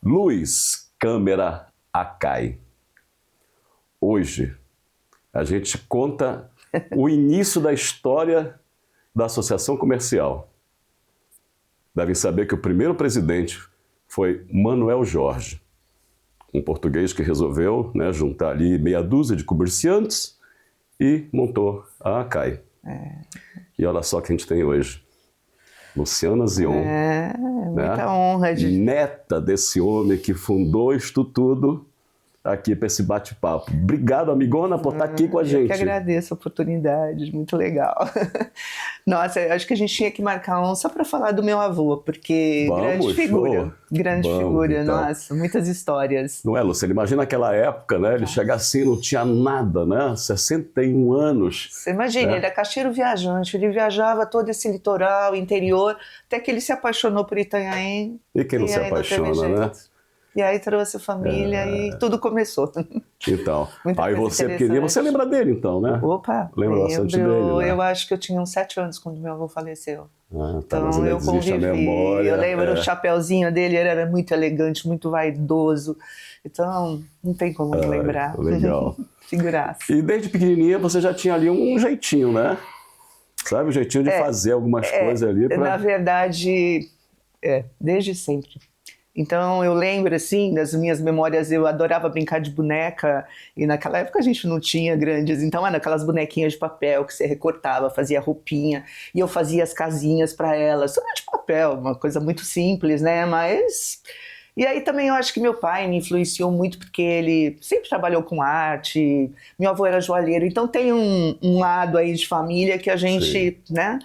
Luz, câmera, Akai. Hoje, a gente conta o início da história da Associação Comercial. Devem saber que o primeiro presidente foi Manuel Jorge, um português que resolveu, juntar ali meia dúzia de comerciantes e montou a Akai. E olha só o que a gente tem hoje. Luciana Zion. Muita honra de... Neta desse homem que fundou isto tudo, aqui para esse bate-papo. Obrigado, amigona, por estar aqui com a gente. Eu que agradeço a oportunidade, muito legal. Nossa, acho que a gente tinha que marcar um só para falar do meu avô, porque grande figura, então. Nossa, muitas histórias. Não é, Luciana? Imagina aquela época, né? Ele chega assim, não tinha nada, né? 61 anos. Você imagina, ele era caixeiro viajante, ele viajava todo esse litoral, interior, até que ele se apaixonou por Itanhaém. E quem não se apaixona, né? E aí trouxe a família e tudo começou. Então, aí você pequenininha, você lembra dele então, né? Opa, lembra bastante dele, né? Eu acho que eu tinha uns 7 anos quando meu avô faleceu. Tá, então eu convivi, a memória, eu lembro o chapeuzinho dele, ele era muito elegante, muito vaidoso. Então, não tem como não lembrar. Legal. Figuraça. E desde pequenininha você já tinha ali um jeitinho, né? Sabe, o jeitinho de fazer algumas coisas ali. Na verdade, desde sempre. Então, eu lembro, assim, das minhas memórias, eu adorava brincar de boneca, e naquela época a gente não tinha grandes, então eram aquelas bonequinhas de papel que você recortava, fazia roupinha, e eu fazia as casinhas para elas, tudo de papel, uma coisa muito simples, né, mas... E aí também eu acho que meu pai me influenciou muito, porque ele sempre trabalhou com arte, meu avô era joalheiro, então tem um lado aí de família que a gente, né...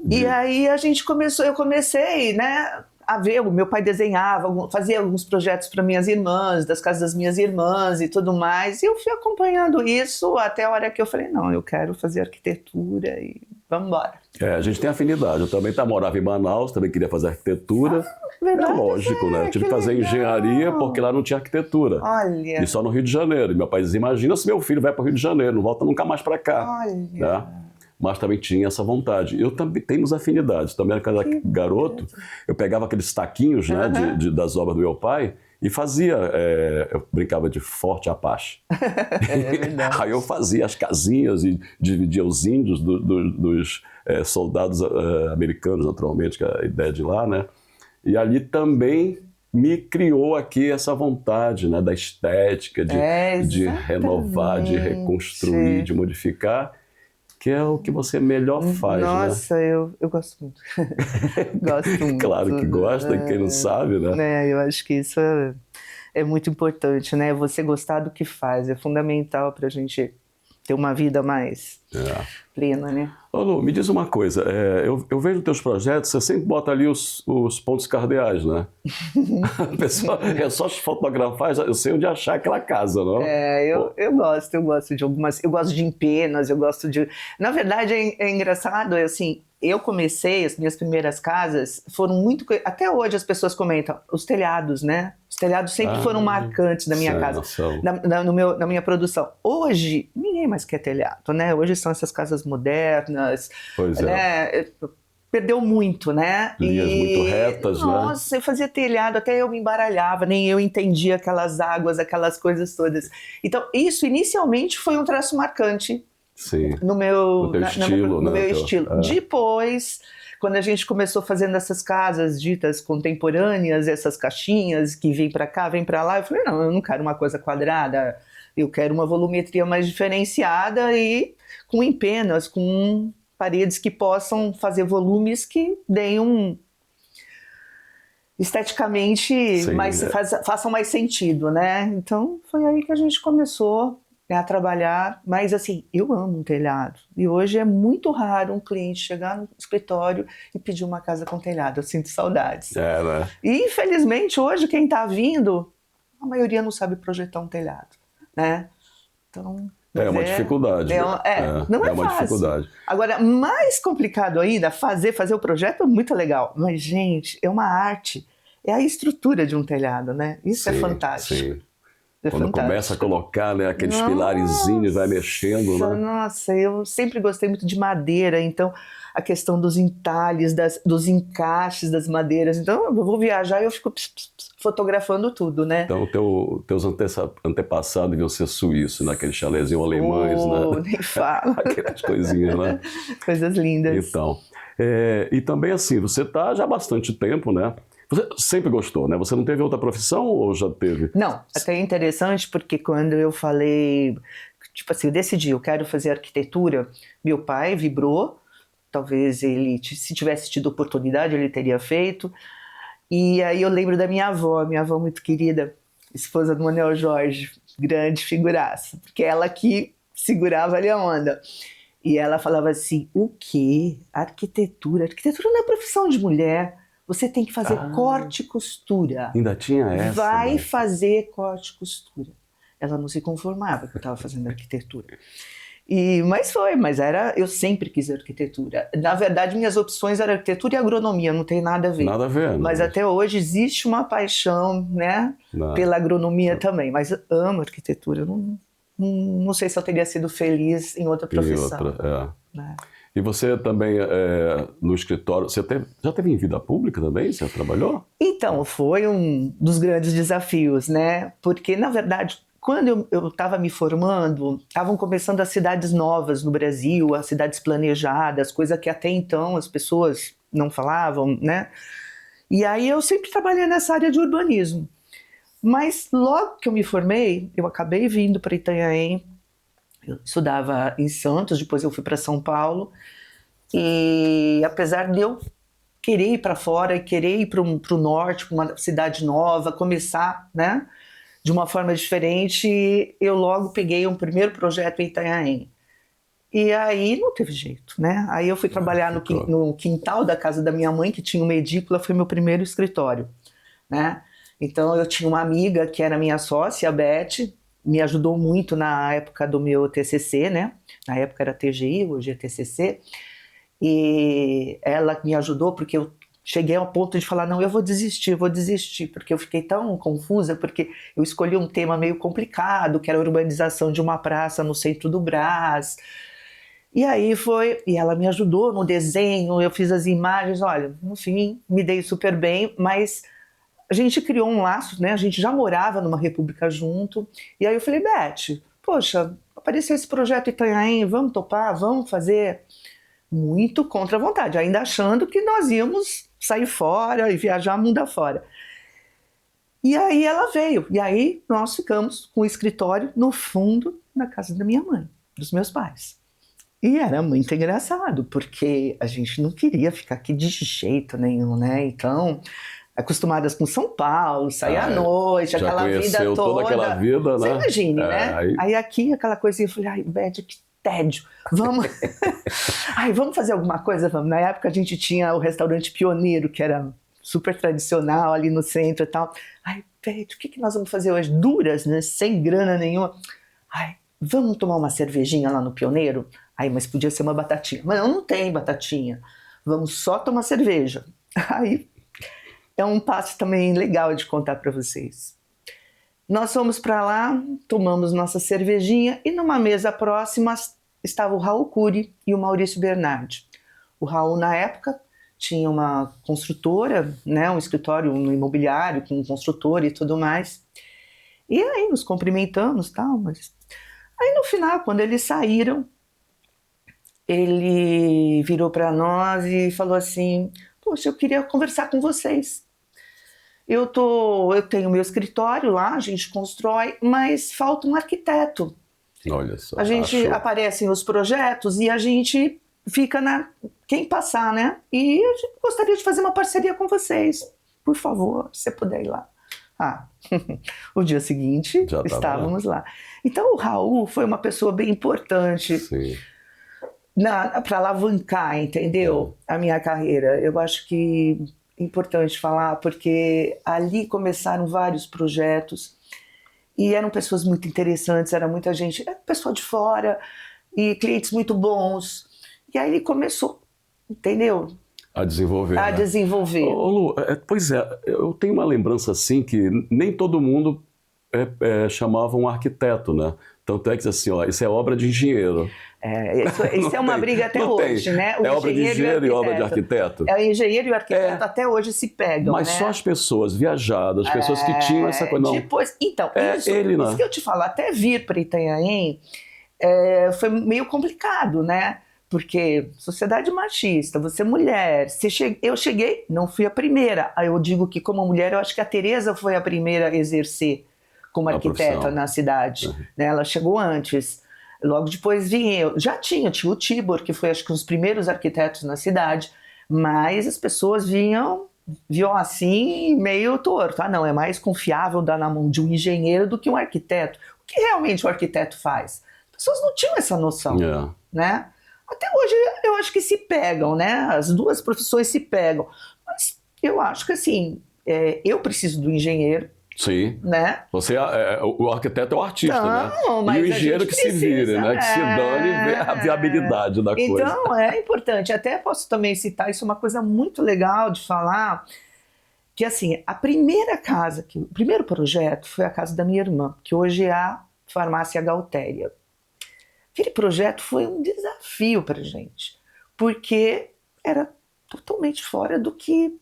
E aí eu comecei, né... a ver, o meu pai desenhava, fazia alguns projetos para minhas irmãs, das casas das minhas irmãs e tudo mais, e eu fui acompanhando isso até a hora que eu falei, não, eu quero fazer arquitetura e vamos embora. A gente tem afinidade, eu também morava em Manaus, também queria fazer arquitetura, verdade, lógico, né? Eu tive que fazer engenharia porque lá não tinha arquitetura. Olha. E só no Rio de Janeiro, e meu pai dizia, imagina se meu filho vai para o Rio de Janeiro, não volta nunca mais para cá. Olha. Né? Mas também tinha essa vontade. Eu também temos afinidades. Também era garoto, eu pegava aqueles taquinhos das obras do meu pai e fazia, eu brincava de Forte Apache. Aí eu fazia as casinhas e dividia os índios dos soldados americanos, naturalmente, que é a ideia de lá, né? E ali também me criou aqui essa vontade, né, da estética, de renovar, de reconstruir, de modificar, que é o que você melhor faz, Nossa, né? eu gosto muito. Gosto muito. Claro que gosta, quem não sabe, né? Eu acho que isso é muito importante, né? Você gostar do que faz, é fundamental para a gente ter uma vida mais plena, né? Ô Lu, me diz uma coisa, eu vejo teus projetos, você sempre bota ali os pontos cardeais, né? A pessoa é só fotografar, eu sei onde achar aquela casa, não? Eu gosto de algumas, eu gosto de empenas, eu gosto de... Na verdade, é engraçado, assim, eu comecei, as minhas primeiras casas foram muito... Até hoje as pessoas comentam, os telhados, né? Os telhados sempre foram marcantes da minha casa, na minha produção. Hoje, ninguém mais quer telhado, né? Hoje são essas casas modernas, pois perdeu muito, né? Linhas muito retas, nossa, eu fazia telhado, até eu me embaralhava, nem eu entendia aquelas águas, aquelas coisas todas. Então, isso inicialmente foi um traço marcante. Sim. No meu estilo, no meu estilo. Depois, quando a gente começou fazendo essas casas ditas contemporâneas, essas caixinhas que vêm para cá, vêm para lá, eu falei, não, eu não quero uma coisa quadrada, eu quero uma volumetria mais diferenciada e com empenas, com paredes que possam fazer volumes que deem esteticamente façam mais sentido, né? Então foi aí que a gente começou a trabalhar, mas assim, eu amo um telhado, e hoje é muito raro um cliente chegar no escritório e pedir uma casa com telhado, eu sinto saudades. Né? E infelizmente hoje quem está vindo, a maioria não sabe projetar um telhado, né? Então... É uma dificuldade. Não é uma fácil. Dificuldade. Agora, mais complicado ainda, fazer o projeto é muito legal, mas gente, é uma arte, é a estrutura de um telhado, né? Isso é fantástico. Sim. É Quando fantástico. começa a colocar, né, aqueles pilarezinhos, vai mexendo, né? Nossa, eu sempre gostei muito de madeira, então a questão dos entalhes, dos encaixes das madeiras. Então eu vou viajar e eu fico fotografando tudo, né? Então, teus antepassados deviam ser suíços, naquele chalezinho alemães, né? Nem fala. Aquelas coisinhas, né? Coisas lindas. Então, e também assim, você está já há bastante tempo, né? Você sempre gostou, né? Você não teve outra profissão ou já teve? Não, até é interessante porque quando eu falei, tipo assim, eu decidi, eu quero fazer arquitetura, meu pai vibrou, talvez ele, se tivesse tido oportunidade, ele teria feito. E aí eu lembro da minha avó muito querida, esposa do Manuel Jorge, grande figuraça, porque ela que segurava ali a onda. E ela falava assim, o quê? Arquitetura? Arquitetura não é profissão de mulher. Você tem que fazer corte e costura. Ainda tinha essa. Vai né? fazer corte e costura. Ela não se conformava que eu estava fazendo arquitetura. Mas eu sempre quis arquitetura. Na verdade, minhas opções eram arquitetura e agronomia, não tem nada a ver. Nada a ver, não. Mas até hoje existe uma paixão, né, pela agronomia também. Mas eu amo arquitetura. Eu não sei se eu teria sido feliz em outra profissão. Né? E você também, no escritório, já teve em vida pública também? Você trabalhou? Então, foi um dos grandes desafios, né? Porque, na verdade, quando eu estava me formando, estavam começando as cidades novas no Brasil, as cidades planejadas, coisa que até então as pessoas não falavam, né? E aí eu sempre trabalhei nessa área de urbanismo. Mas logo que eu me formei, eu acabei vindo para Itanhaém. Eu estudava em Santos, depois eu fui para São Paulo. E apesar de eu querer ir para fora e querer ir para o norte, para uma cidade nova, começar, né, de uma forma diferente, eu logo peguei um primeiro projeto em Itanhaém. E aí não teve jeito, né? Aí eu fui trabalhar no quintal da casa da minha mãe, que tinha uma edícula, foi meu primeiro escritório, né? Então eu tinha uma amiga que era minha sócia, a Beth, me ajudou muito na época do meu TCC, né? Na época era TGI, hoje é TCC. E ela me ajudou porque eu cheguei ao ponto de falar, não, eu vou desistir, porque eu fiquei tão confusa, porque eu escolhi um tema meio complicado, que era a urbanização de uma praça no centro do Brás. E aí e ela me ajudou no desenho, eu fiz as imagens, olha, no fim, me dei super bem, mas a gente criou um laço, né? A gente já morava numa república junto, e aí eu falei, Beth, poxa, apareceu esse projeto Itanhaém, vamos topar, vamos fazer? Muito contra a vontade, ainda achando que nós íamos sair fora e viajar mundo afora. E aí ela veio, e aí nós ficamos com o escritório no fundo da casa da minha mãe, dos meus pais. E era muito engraçado, porque a gente não queria ficar aqui de jeito nenhum, né? Então, acostumadas com São Paulo, sair à noite, aquela vida toda. Toda aquela vida, né? Você imagine, né? Aí aqui, aquela coisinha, eu falei, ai, Beth, que tédio. Vamos... vamos fazer alguma coisa? Vamos. Na época a gente tinha o restaurante Pioneiro, que era super tradicional ali no centro e tal. Ai, Beth, o que nós vamos fazer hoje? Duras, né? Sem grana nenhuma. Ai, vamos tomar uma cervejinha lá no Pioneiro? Ai, mas podia ser uma batatinha. Mas não tem batatinha. Vamos só tomar cerveja. Aí é um passo também legal de contar para vocês. Nós fomos para lá, tomamos nossa cervejinha e numa mesa próxima estava o Raul Cury e o Maurício Bernardi. O Raul, na época, tinha uma construtora, né, um escritório no imobiliário com um construtor e tudo mais. E aí nos cumprimentamos, tal, mas... Aí no final, quando eles saíram, ele virou para nós e falou assim, poxa, eu queria conversar com vocês. Eu tenho meu escritório lá, a gente constrói, mas falta um arquiteto. Olha só. A gente aparecem os projetos e a gente fica quem passar, né? E a gente gostaria de fazer uma parceria com vocês. Por favor, se você puder ir lá. O dia seguinte estávamos lá. Então o Raul foi uma pessoa bem importante para alavancar, entendeu? A minha carreira. Eu acho que importante falar, porque ali começaram vários projetos e eram pessoas muito interessantes, era muita gente, pessoal de fora e clientes muito bons. E aí ele começou, entendeu? A desenvolver. A desenvolver. Lu, pois é, eu tenho uma lembrança assim que nem todo mundo chamavam um arquiteto, né? Tanto é que assim, ó, isso é obra de engenheiro. Isso é uma briga até hoje, né? É obra de engenheiro e obra de arquiteto. O engenheiro e o arquiteto até hoje se pegam, mas né? só as pessoas viajadas, as pessoas que tinham essa coisa. Não. Depois, então, isso né? que eu te falo, até vir para Itanhaém foi meio complicado, né? Porque sociedade machista, você é mulher, eu cheguei, não fui a primeira. Aí eu digo que como mulher, eu acho que a Tereza foi a primeira a exercer como arquiteta na cidade. Né? Ela chegou antes. Logo depois vim eu. Já tinha o Tibor, que foi acho que um dos primeiros arquitetos na cidade, mas as pessoas viam assim meio torto. Não, é mais confiável dar na mão de um engenheiro do que um arquiteto. O que realmente o arquiteto faz? As pessoas não tinham essa noção, né? Até hoje eu acho que se pegam, né? As duas profissões se pegam. Mas eu acho que assim, eu preciso do engenheiro. Sim. Né? O arquiteto é o artista, né? Mas e o engenheiro que se vire, né? Que se dane a viabilidade da coisa. Então é importante. Até posso também citar, isso é uma coisa muito legal de falar, que assim, a primeira casa, o primeiro projeto foi a casa da minha irmã, que hoje é a Farmácia Galtéria. Aquele projeto foi um desafio para a gente, porque era totalmente fora do que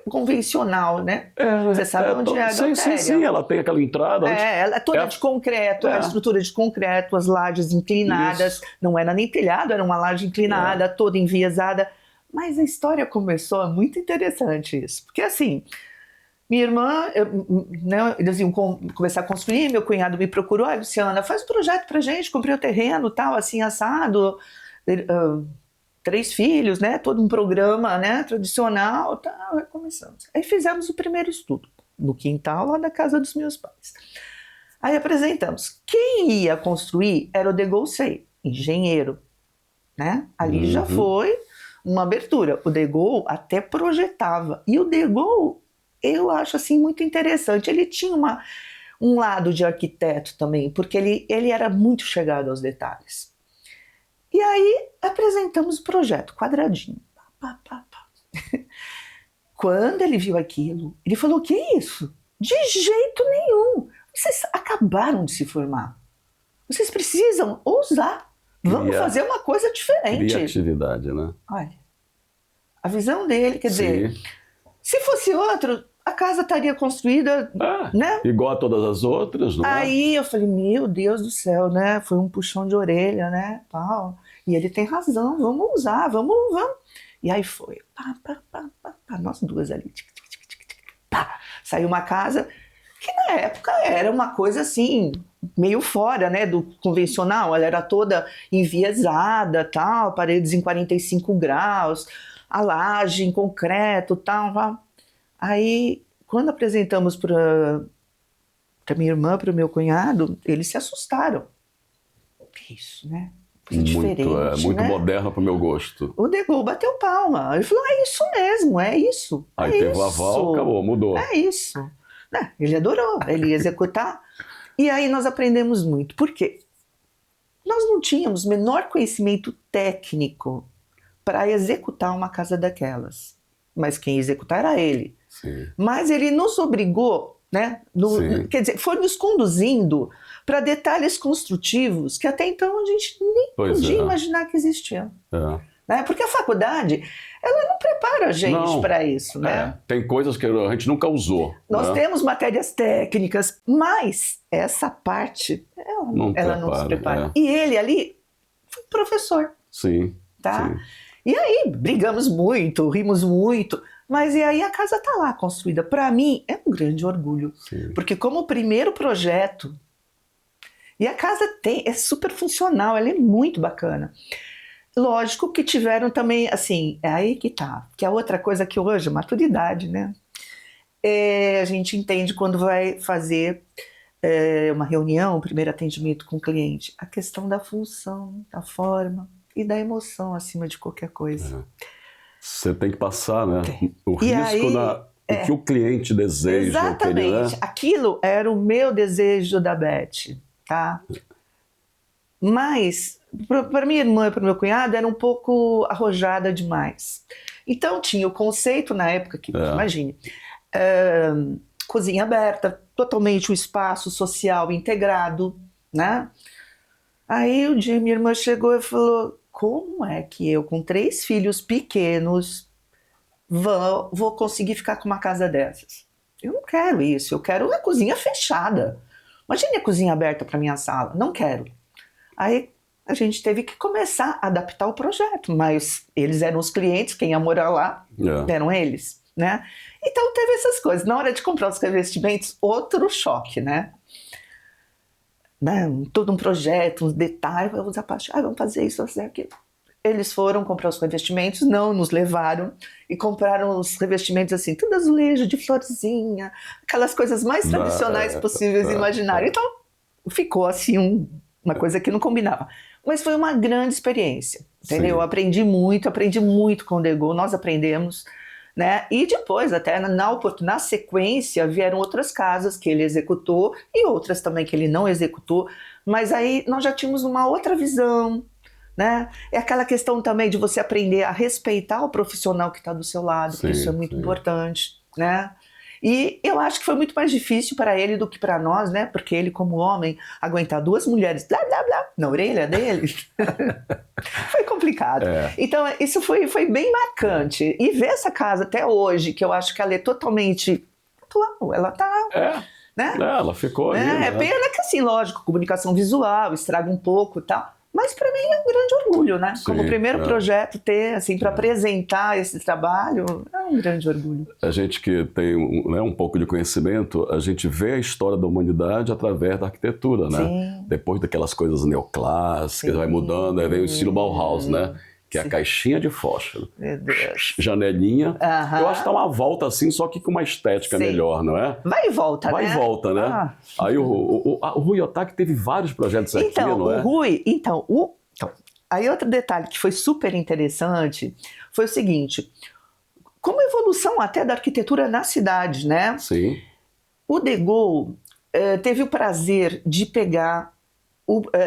convencional, né? Você sabe onde é a Galtéria. Sim, ela tem aquela entrada. Ela é toda de concreto, a estrutura de concreto, as lajes inclinadas, isso. Não era nem telhado, era uma laje inclinada, toda enviesada. Mas a história começou, muito interessante isso, porque assim, minha irmã, eles iam começar a construir, meu cunhado me procurou, Luciana, faz um projeto pra gente, comprei o terreno, tal, assim, assado, 3 filhos, né, todo um programa, né, tradicional, tal, começamos. Aí fizemos o primeiro estudo, no quintal lá da casa dos meus pais. Aí apresentamos. Quem ia construir era o de Gaulle, engenheiro, né, ali já foi uma abertura. O de Gaulle até projetava, e o de Gaulle, eu acho assim muito interessante. Ele tinha um lado de arquiteto também, porque ele era muito chegado aos detalhes. E aí apresentamos o projeto, quadradinho. Quando ele viu aquilo, ele falou: "Que é isso? De jeito nenhum. Vocês acabaram de se formar. Vocês precisam ousar. Vamos fazer uma coisa diferente." Criatividade, né? Olha, a visão dele, quer dizer, se fosse outro, a casa estaria construída, né? Igual a todas as outras, não é? Aí eu falei, meu Deus do céu, né? Foi um puxão de orelha, né? Tal. E ele tem razão, vamos usar, vamos. E aí foi, nós duas ali, saiu uma casa que na época era uma coisa assim, meio fora, né, do convencional. Ela era toda enviesada, tal, paredes em 45 graus, a laje em concreto, tal. Aí, quando apresentamos para minha irmã, para o meu cunhado, eles se assustaram. Que isso, né? Coisa diferente, muito né? moderna para o meu gosto. O de Gaulle bateu palma. Ele falou, é isso mesmo, é isso. Aí teve o aval, acabou, mudou. É isso. Ele adorou, ele ia executar. E aí nós aprendemos muito. Por quê? Nós não tínhamos o menor conhecimento técnico para executar uma casa daquelas. Mas quem executar era ele. Sim. Mas ele nos obrigou, né? Quer dizer, foi nos conduzindo para detalhes construtivos que até então a gente nem podia imaginar que existiam. Né? Porque a faculdade, ela não prepara a gente para isso, né? Tem coisas que a gente nunca usou. Nós temos matérias técnicas, mas essa parte, ela não se prepara. E ele ali foi professor. Sim. Tá? Sim. E aí brigamos muito, rimos muito, mas e aí a casa está lá construída. Para mim é um grande orgulho, porque como primeiro projeto, e a casa é super funcional, ela é muito bacana. Lógico que tiveram também, assim, é aí que tá, que é outra coisa que hoje, maturidade, né? A gente entende quando vai fazer uma reunião, um primeiro atendimento com o cliente, a questão da função, da forma e da emoção acima de qualquer coisa. Você tem que passar, né? O risco o que o cliente deseja. Exatamente. Aquilo era o meu desejo da Beth, tá? Mas, para minha irmã e para o meu cunhado, era um pouco arrojada demais. Então, tinha o conceito na época, que imagine, cozinha aberta, totalmente o espaço social integrado, né? Aí um dia minha irmã chegou e falou, como é que eu, com 3 filhos pequenos, vou conseguir ficar com uma casa dessas? Eu não quero isso, eu quero uma cozinha fechada. Imagine a cozinha aberta para minha sala, não quero. Aí a gente teve que começar a adaptar o projeto, mas eles eram os clientes, quem ia morar lá eram eles, né? Então teve essas coisas. Na hora de comprar os revestimentos, outro choque, né? Todo um projeto, uns detalhes, vamos fazer isso, fazer aquilo. Eles foram comprar os revestimentos, não nos levaram e compraram os revestimentos assim, tudo azulejo de florzinha, aquelas coisas mais tradicionais possíveis imaginárias. Então ficou assim uma coisa que não combinava. Mas foi uma grande experiência, entendeu? Eu aprendi muito com o Degault, nós aprendemos, né? E depois, até na sequência, vieram outras casas que ele executou e outras também que ele não executou, mas aí nós já tínhamos uma outra visão, né? É aquela questão também de você aprender a respeitar o profissional que está do seu lado, porque isso é muito importante, né? E eu acho que foi muito mais difícil para ele do que para nós, né? Porque ele, como homem, aguentar 2 mulheres blá, blá, blá, na orelha dele foi complicado. Então, isso foi bem marcante. E ver essa casa até hoje, que eu acho que ela é totalmente atual, ela tá... né? Ela ficou ali, né? É pena que, assim, lógico, comunicação visual estraga um pouco e tal. Mas para mim é um grande orgulho, né? Como primeiro projeto ter, assim, para apresentar esse trabalho, é um grande orgulho. A gente que tem um pouco de conhecimento, a gente vê a história da humanidade através da arquitetura, né? Sim. Depois daquelas coisas neoclássicas, vai mudando, aí vem o estilo Bauhaus, né? Que é a caixinha de fósforo. Meu Deus. Janelinha. Eu acho que tá uma volta assim, só que com uma estética melhor, não é? Vai e volta, Vai né? e volta, né? Aí o Rui Otaki teve vários projetos aqui, não é? O Rui, aí outro detalhe que foi super interessante foi o seguinte, como evolução até da arquitetura na cidade, né? Sim. O Degault teve o prazer de pegar,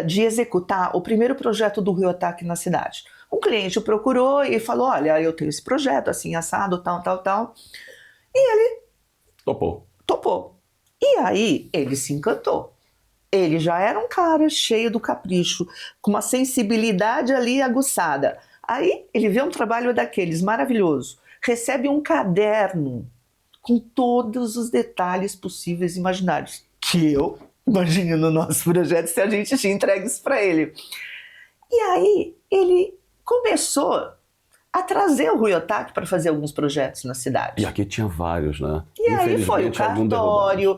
de executar o primeiro projeto do Rui Otaki na cidade. Um cliente o procurou e falou, olha, eu tenho esse projeto assim, assado, tal. E ele topou. E aí ele se encantou. Ele já era um cara cheio do capricho, com uma sensibilidade ali aguçada. Aí ele vê um trabalho daqueles maravilhoso, recebe um caderno com todos os detalhes possíveis e imaginários, que eu imagino no nosso projeto se a gente tinha entregue isso para ele. E aí ele começou a trazer o Rui Otaki para fazer alguns projetos na cidade. E aqui tinha vários, né? E aí foi o cartório,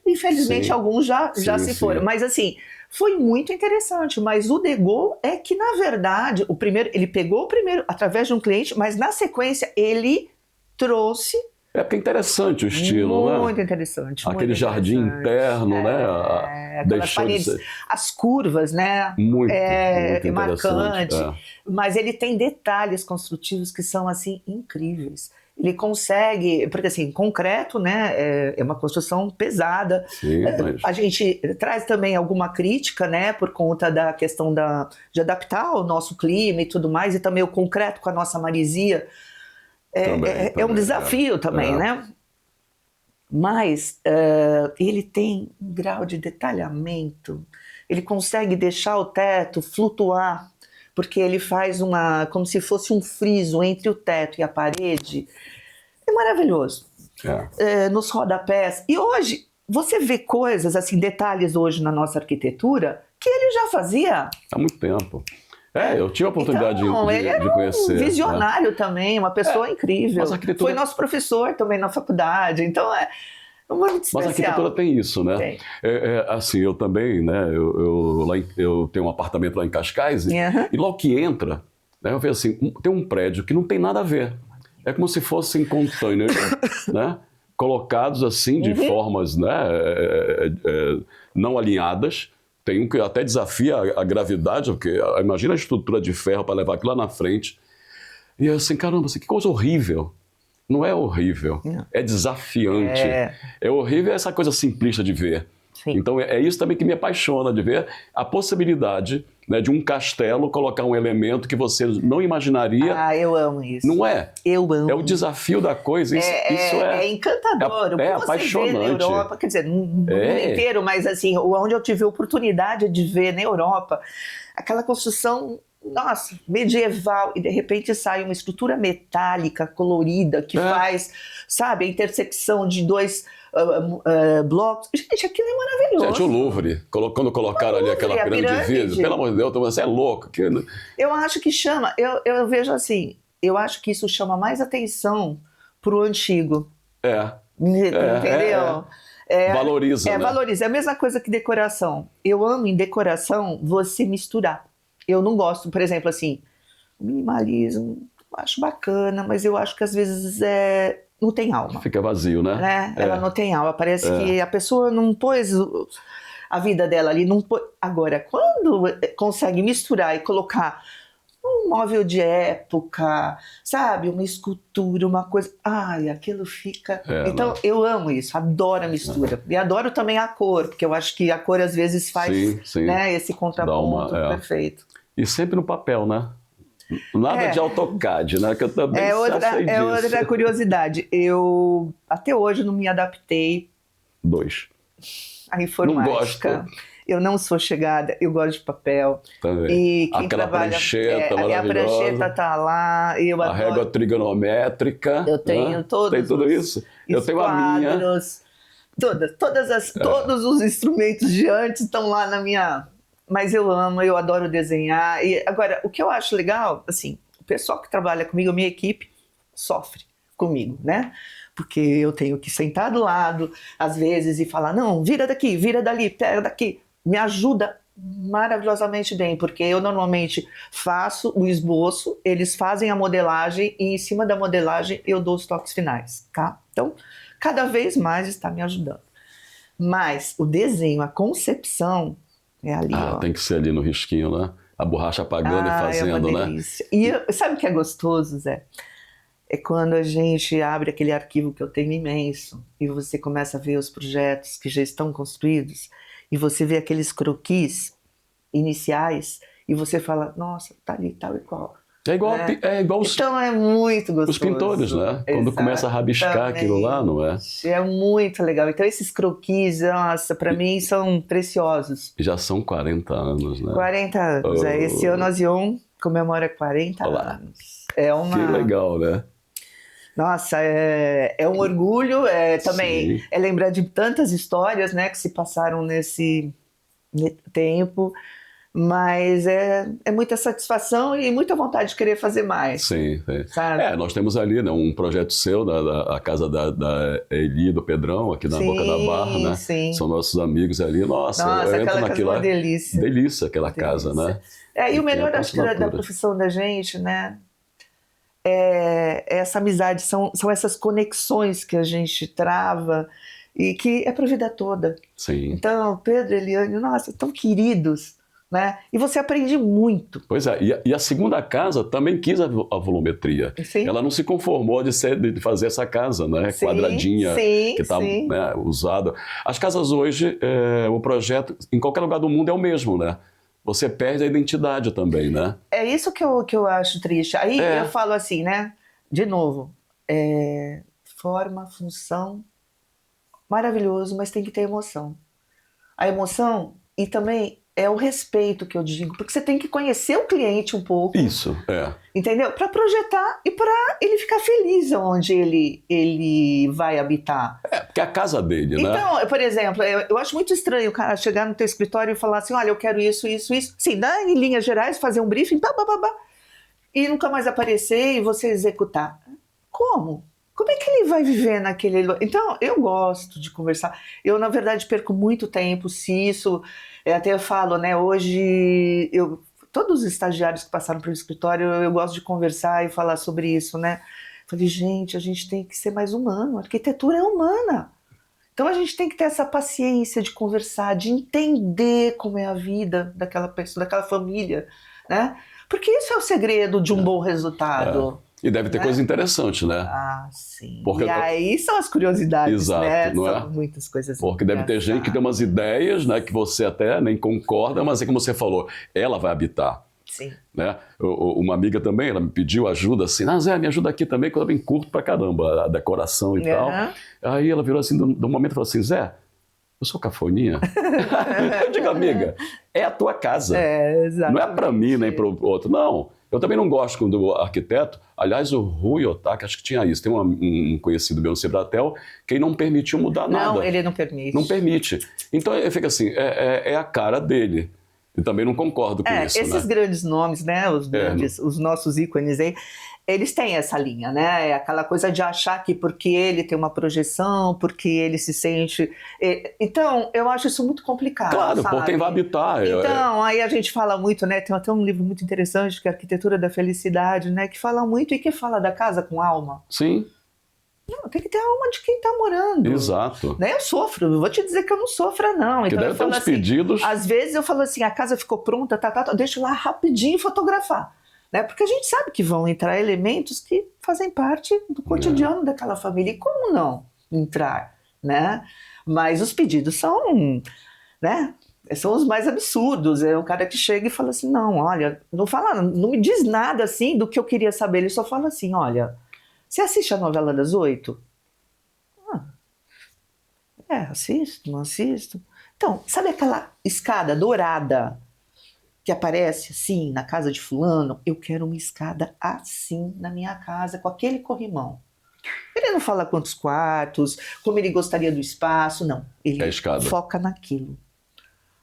infelizmente alguns já se foram, mas assim, foi muito interessante, mas o Degault é que na verdade, ele pegou o primeiro através de um cliente, mas na sequência ele trouxe... É porque é interessante o estilo, né? Muito interessante. Aquele jardim interno, né? Aquelas paredes, as curvas, né? Muito marcante. Mas ele tem detalhes construtivos que são, assim, incríveis. Ele consegue, porque assim, concreto, né, é uma construção pesada. Sim, mas... A gente traz também alguma crítica, né, por conta da questão de adaptar o nosso clima e tudo mais, e também o concreto com a nossa maresia. É um desafio também, né? Mas ele tem um grau de detalhamento, ele consegue deixar o teto flutuar, porque ele faz como se fosse um friso entre o teto e a parede. É maravilhoso. Nos rodapés. E hoje, você vê coisas, assim, detalhes hoje na nossa arquitetura, que ele já fazia há muito tempo. Eu tive a oportunidade de conhecer. Ele era um visionário também, uma pessoa incrível. Mas a arquitetura... Foi nosso professor também na faculdade, então muito especial. Mas a arquitetura tem isso, né? Tem. Assim, eu também, né? Eu tenho um apartamento lá em Cascais e logo que entra, né, eu vejo assim, tem um prédio que não tem nada a ver. É como se fossem containers, né? Colocados assim de formas, né? Não alinhadas. Tem um que até desafia a gravidade, porque imagina a estrutura de ferro para levar aquilo lá na frente. E assim, caramba, que coisa horrível. Não é horrível, é desafiante. É horrível essa coisa simplista de ver. Sim. Então é isso também que me apaixona, de ver a possibilidade, né, de um castelo colocar um elemento que você não imaginaria. Ah, eu amo isso. Não é? Eu amo. É o desafio da coisa. Isso É encantador. É o que você apaixonante. vê na Europa, quer dizer, no mundo inteiro, mas assim, onde eu tive a oportunidade de ver na Europa, aquela construção, nossa, medieval, e de repente sai uma estrutura metálica, colorida, que faz, sabe, a intersecção de dois blocos. Gente, aquilo é maravilhoso. Gente, o Louvre, quando colocaram ali aquela pirâmide de vidro, pelo amor de Deus, você é louco. Eu acho que chama, eu vejo assim, eu acho que isso chama mais atenção pro antigo. Entendeu? Valoriza, né? Valoriza. É a mesma coisa que decoração. Eu amo em decoração você misturar. Eu não gosto, por exemplo, assim, o minimalismo, eu acho bacana, mas eu acho que às vezes não tem alma. Fica vazio, né? Ela não tem alma. Parece que a pessoa não pôs a vida dela ali. Não pôs. Agora, quando consegue misturar e colocar um móvel de época, sabe? Uma escultura, uma coisa. Ai, aquilo fica. Então, eu amo isso, adoro a mistura. E adoro também a cor, porque eu acho que a cor às vezes faz né, esse contraponto perfeito. E sempre no papel, né? Nada de AutoCAD, né? Que eu também sei disso. É outra curiosidade. Eu até hoje não me adaptei. A informática. Não gosto. Eu não sou chegada, eu gosto de papel. Também. E quem aquela trabalha, prancheta a minha prancheta tá lá. A régua trigonométrica. Eu tenho tem tudo isso. Eu tenho a minha. Todos os instrumentos de antes estão lá na minha. Mas eu amo, eu adoro desenhar. E agora, o que eu acho legal, assim, o pessoal que trabalha comigo, a minha equipe, sofre comigo, né? Porque eu tenho que sentar do lado, às vezes, e falar, não, vira daqui, vira dali, pega daqui. Me ajuda maravilhosamente bem, porque eu normalmente faço o esboço, eles fazem a modelagem e em cima da modelagem eu dou os toques finais, tá? Então, cada vez mais está me ajudando. Mas o desenho, a concepção é ali, ó. Tem que ser ali no risquinho, né? A borracha apagando e fazendo, né? E sabe o que é gostoso, Zé? É quando a gente abre aquele arquivo que eu tenho imenso e você começa a ver os projetos que já estão construídos e você vê aqueles croquis iniciais e você fala, nossa, tá ali, tal e qual. É igual os, então é muito gostoso. Os pintores, né? Quando começa a rabiscar aquilo lá, não é? É muito legal. Então esses croquis, nossa, para mim são preciosos. Já são 40 anos, né? 40 anos. Esse ano a Zion comemora 40 anos. Que legal, né? Nossa, é um orgulho, também é lembrar de tantas histórias, né, que se passaram nesse tempo, mas é muita satisfação e muita vontade de querer fazer mais. Sim. Sabe? Nós temos ali, né, um projeto seu, a casa da Eli e do Pedrão, aqui na Boca da Barra, né? Sim. São nossos amigos ali. Nossa, eu entro aquela naquilo. Casa é uma delícia. Delícia aquela casa, né? E o melhor, acho que, da profissão da gente, né? Essa amizade, são essas conexões que a gente trava e que é para a vida toda. Sim. Então, Pedro e Eliane, nossa, tão queridos, né? E você aprende muito. Pois é, e a segunda casa também quis a volumetria. Sim. Ela não se conformou de fazer essa casa, né? Quadradinha, que está, né, usada. As casas hoje, o projeto, em qualquer lugar do mundo é o mesmo, né? Você perde a identidade também, né? É isso que eu acho triste. Aí eu falo assim, né? De novo, forma, função, maravilhoso, mas tem que ter emoção. A emoção e também é o respeito que eu digo, porque você tem que conhecer o cliente um pouco. Isso, Entendeu? Para projetar e para ele ficar feliz onde ele vai habitar. Porque é a casa dele, né? Então, por exemplo, eu acho muito estranho o cara chegar no teu escritório e falar assim, olha, eu quero isso. Sim, dá em linhas gerais, fazer um briefing, e nunca mais aparecer e você executar. Como? Como é que ele vai viver naquele... Então, eu gosto de conversar. Eu, na verdade, perco muito tempo, se isso... Até eu falo, né, hoje... Todos os estagiários que passaram pelo escritório, eu gosto de conversar e falar sobre isso, né? Falei, gente, a gente tem que ser mais humano. A arquitetura é humana. Então, a gente tem que ter essa paciência de conversar, de entender como é a vida daquela pessoa, daquela família, né? Porque isso é o segredo de um bom resultado. E deve ter coisa interessante, né? Ah, sim. Porque e aí são as curiosidades, Exato, né? não é? São muitas coisas Porque deve ter gente que tem umas ideias, né, que você até nem concorda, mas é como você falou, ela vai habitar. Sim. Né? Uma amiga também, ela me pediu ajuda assim, Zé, me ajuda aqui também, que eu também curto pra caramba a decoração e tal. Aí ela virou assim, do momento, e falou assim, Zé, eu sou cafoninha? Eu digo, amiga, é a tua casa. Não é pra mim nem pro outro. Não, eu também não gosto quando o arquiteto... Aliás, o Rui Otaki, acho que tinha isso. Tem um conhecido meu no Sebratel que não permitiu mudar nada. Não, ele não permite. Não permite. Então, fica assim, é a cara dele. E também não concordo com isso, esses grandes nomes, né, os nossos ícones aí, eles têm essa linha, né? É aquela coisa de achar que porque ele tem uma projeção, porque ele se sente... Então, eu acho isso muito complicado, claro, sabe? por quem vai habitar. Então, aí a gente fala muito, né? Tem até um livro muito interessante, que é a Arquitetura da Felicidade, né? Que fala muito e que fala da casa com alma. Sim. Não, tem que ter a alma de quem está morando. Exato. Né? Eu sofro, vou te dizer que eu não sofro, não. Que então deve eu ter uns assim, pedidos. Às vezes eu falo assim, a casa ficou pronta, deixa eu lá rapidinho fotografar. Né? Porque a gente sabe que vão entrar elementos que fazem parte do cotidiano daquela família. E como não entrar? Né? Mas os pedidos são, né? São os mais absurdos. É o cara que chega e fala assim, não, olha, não me diz nada assim do que eu queria saber. Ele só fala assim, olha, você assiste a novela das 8? Assisto, não assisto. Então, sabe aquela escada dourada que aparece assim na casa de fulano? Eu quero uma escada assim na minha casa, com aquele corrimão. Ele não fala quantos quartos, como ele gostaria do espaço, não. Ele foca naquilo.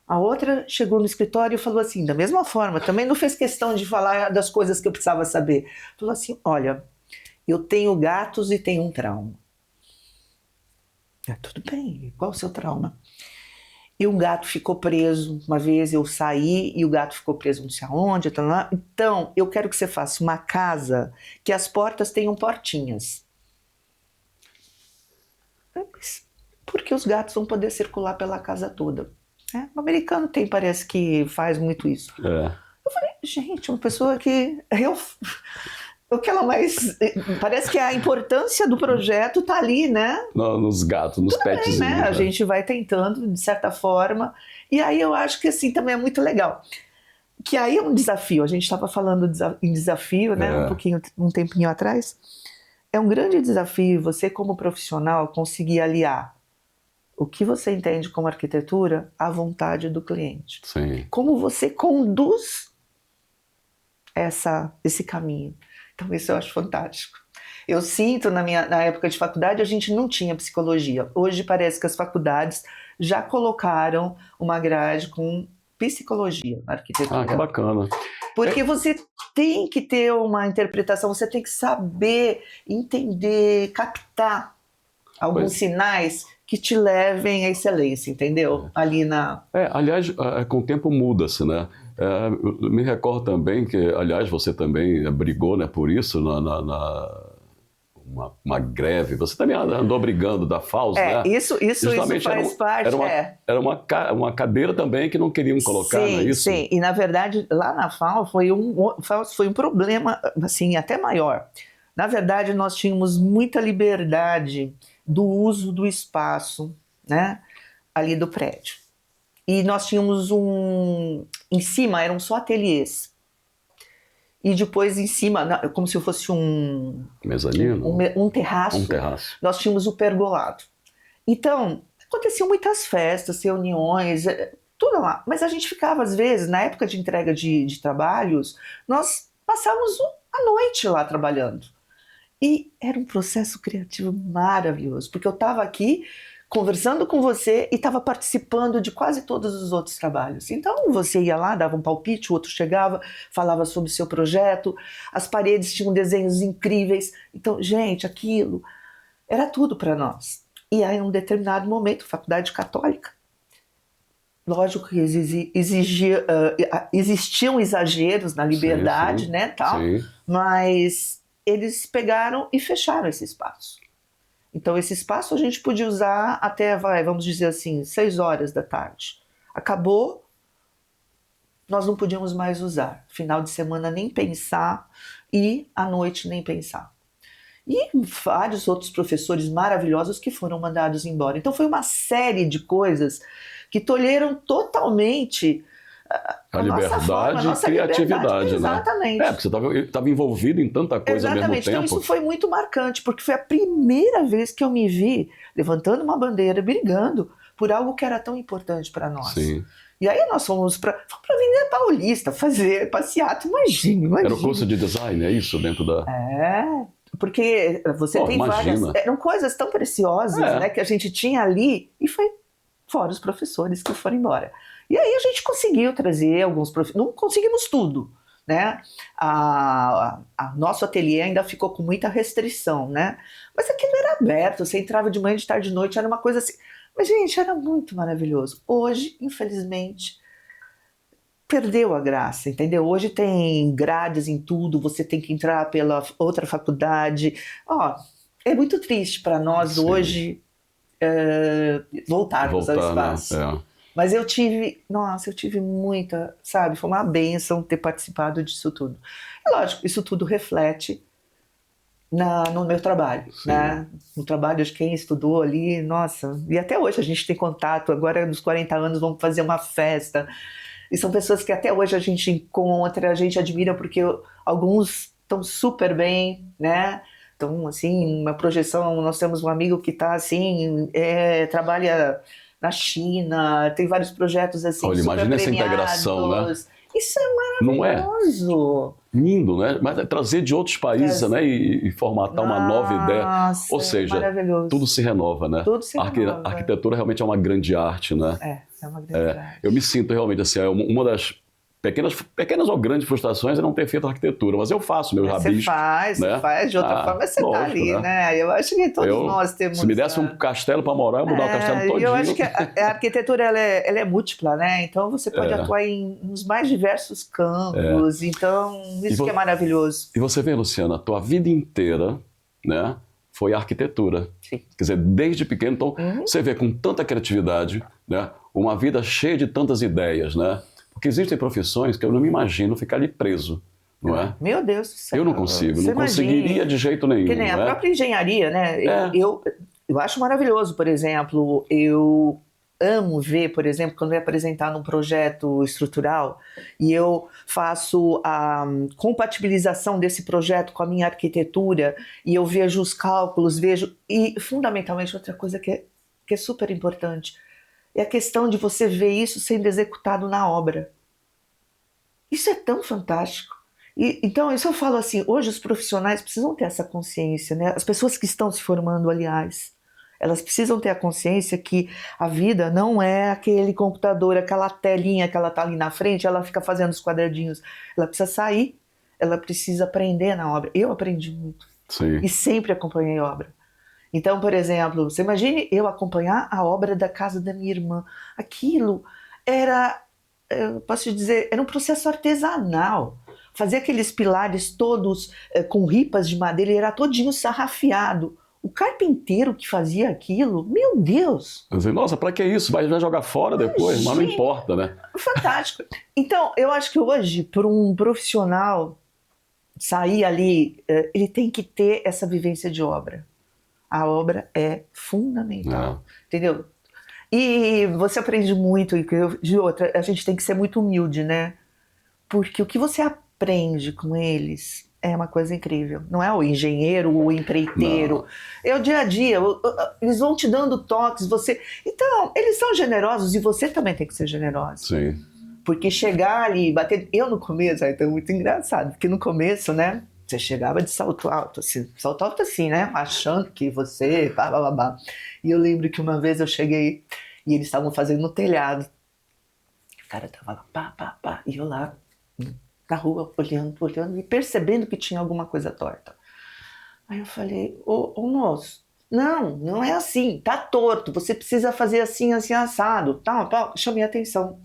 A outra chegou no escritório e falou assim, da mesma forma, também não fez questão de falar das coisas que eu precisava saber. Falou assim, olha, eu tenho gatos e tenho um trauma. Tudo bem, qual o seu trauma? E um gato ficou preso, uma vez eu saí e o gato ficou preso não sei aonde, então eu quero que você faça uma casa que as portas tenham portinhas. Porque os gatos vão poder circular pela casa toda. O americano parece que faz muito isso. Eu falei, gente, uma pessoa que... O que ela mais... Parece que a importância do projeto está ali, né? Nos gatos, nos petzinhos. Né? A gente vai tentando, de certa forma. E aí eu acho que assim também é muito legal. Que aí é um desafio. A gente estava falando em desafio, né? Um tempinho atrás. É um grande desafio você, como profissional, conseguir aliar o que você entende como arquitetura à vontade do cliente. Sim. Como você conduz esse caminho. Então, isso eu acho fantástico. Eu sinto, na época de faculdade, a gente não tinha psicologia. Hoje parece que as faculdades já colocaram uma grade com psicologia na arquitetura. Ah, que bacana. Porque você tem que ter uma interpretação, você tem que saber, entender, captar alguns sinais que te levem à excelência, entendeu? Ali na... aliás, com o tempo muda-se, né? Eu me recordo também que, aliás, você também brigou, né, por isso, uma greve. Você também andou brigando da FAUS, né? Isso faz parte. Era uma cadeira também que não queriam colocar, não é isso? Sim, e na verdade, lá na FAUS foi um problema, assim, até maior. Na verdade, nós tínhamos muita liberdade do uso do espaço, né, ali do prédio. E nós tínhamos em cima eram só ateliês. E depois em cima, como se fosse um... mezanino? Um terraço. Um terraço. Nós tínhamos o pergolado. Então, aconteciam muitas festas, reuniões, tudo lá. Mas a gente ficava, às vezes, na época de entrega de trabalhos, nós passávamos a noite lá trabalhando. E era um processo criativo maravilhoso, porque eu estava aqui conversando com você e estava participando de quase todos os outros trabalhos. Então você ia lá, dava um palpite, o outro chegava, falava sobre o seu projeto, as paredes tinham desenhos incríveis. Então, gente, aquilo era tudo para nós. E aí, em um determinado momento, faculdade católica, lógico que existiam exageros na liberdade, né, tal, mas eles pegaram e fecharam esse espaço. Então, esse espaço a gente podia usar até, vamos dizer assim, 6 horas da tarde. Acabou, nós não podíamos mais usar. Final de semana nem pensar. e à noite nem pensar. E vários outros professores maravilhosos que foram mandados embora. Então foi uma série de coisas que tolheram totalmente a liberdade forma, e criatividade, né? Exatamente. Porque você estava envolvido em tanta coisa ao mesmo tempo. Então isso foi muito marcante, porque foi a primeira vez que eu me vi levantando uma bandeira, brigando por algo que era tão importante para nós. Sim. E aí nós fomos para a Avenida Paulista fazer passeata, imagina. Era o curso de design, é isso? Dentro da... Porque você tem várias... Eram coisas tão preciosas, né, que a gente tinha ali, e foi fora os professores que foram embora. E aí a gente conseguiu trazer alguns professores, não conseguimos tudo, né? Nosso ateliê ainda ficou com muita restrição, né? Mas aquilo era aberto, você entrava de manhã, de tarde, de noite, era uma coisa assim... Mas, gente, era muito maravilhoso. Hoje, infelizmente, perdeu a graça, entendeu? Hoje tem grades em tudo, você tem que entrar pela outra faculdade. É muito triste para nós hoje voltarmos ao espaço. Né? Mas eu tive muita, sabe? Foi uma bênção ter participado disso tudo. E, lógico, isso tudo reflete no meu trabalho, né? No trabalho de quem estudou ali, nossa, e até hoje a gente tem contato, agora nos 40 anos vamos fazer uma festa, e são pessoas que até hoje a gente encontra, a gente admira, porque alguns estão super bem, né? Então, assim, uma projeção, nós temos um amigo que está assim, trabalha na China, tem vários projetos assim, olha, super imagina premiados. Essa integração, né? Isso é maravilhoso. Não é? Lindo, né? Mas é trazer de outros países, né? E formatar uma nova ideia. Ou seja, tudo se renova, né? Tudo se renova. A arquitetura realmente é uma grande arte, né? É uma grande arte. Eu me sinto realmente assim, uma das pequenas ou grandes frustrações é não ter feito arquitetura, mas eu faço meus rabiscos. Você faz, de outra forma você está ali, né? Eu acho que todos nós temos... Se me desse um castelo para morar, eu mudar o castelo todinho. Eu acho que a arquitetura ela é múltipla, né? Então você pode atuar nos mais diversos campos, então isso que é maravilhoso. E você vê, Luciana, a tua vida inteira, né, foi arquitetura. Sim. Quer dizer, desde pequeno, então você vê com tanta criatividade, né, uma vida cheia de tantas ideias, né? Porque existem profissões que eu não me imagino ficar ali preso, não é? Meu Deus do céu. Eu não consigo, não conseguiria de jeito nenhum. Que nem a própria engenharia, né? Eu acho maravilhoso, por exemplo, eu amo ver, por exemplo, quando eu ia apresentar num projeto estrutural e eu faço a compatibilização desse projeto com a minha arquitetura e eu vejo os cálculos, e fundamentalmente outra coisa que é super importante, é a questão de você ver isso sendo executado na obra. Isso é tão fantástico. Então, isso eu falo assim, hoje os profissionais precisam ter essa consciência, né? As pessoas que estão se formando, aliás, elas precisam ter a consciência que a vida não é aquele computador, aquela telinha que ela está ali na frente, ela fica fazendo os quadradinhos. Ela precisa sair, ela precisa aprender na obra. Eu aprendi muito. Sim. E sempre acompanhei obra. Então, por exemplo, você imagine eu acompanhar a obra da casa da minha irmã. Aquilo era, eu posso te dizer, era um processo artesanal. Fazer aqueles pilares todos com ripas de madeira, ele era todinho sarrafiado. O carpinteiro que fazia aquilo, meu Deus! Eu disse, nossa, para que isso? Vai jogar fora depois? Mas não importa, né? Fantástico. Então, eu acho que hoje, para um profissional sair ali, ele tem que ter essa vivência de obra. A obra é fundamental, entendeu? E você aprende muito, e de outra, a gente tem que ser muito humilde, né? Porque o que você aprende com eles é uma coisa incrível. Não é o engenheiro, o empreiteiro. Não. É o dia a dia. Eles vão te dando toques. Então, eles são generosos e você também tem que ser generoso. Sim. Porque chegar ali e bater... Eu no começo, então é muito engraçado. Porque no começo, né? Você chegava de salto alto assim, né? Achando que você... E eu lembro que uma vez eu cheguei e eles estavam fazendo no telhado. O cara tava lá, pá. E eu lá na rua, olhando e percebendo que tinha alguma coisa torta. Aí eu falei, ô moço, não é assim, tá torto, você precisa fazer assim, assado, tal, chamei a atenção.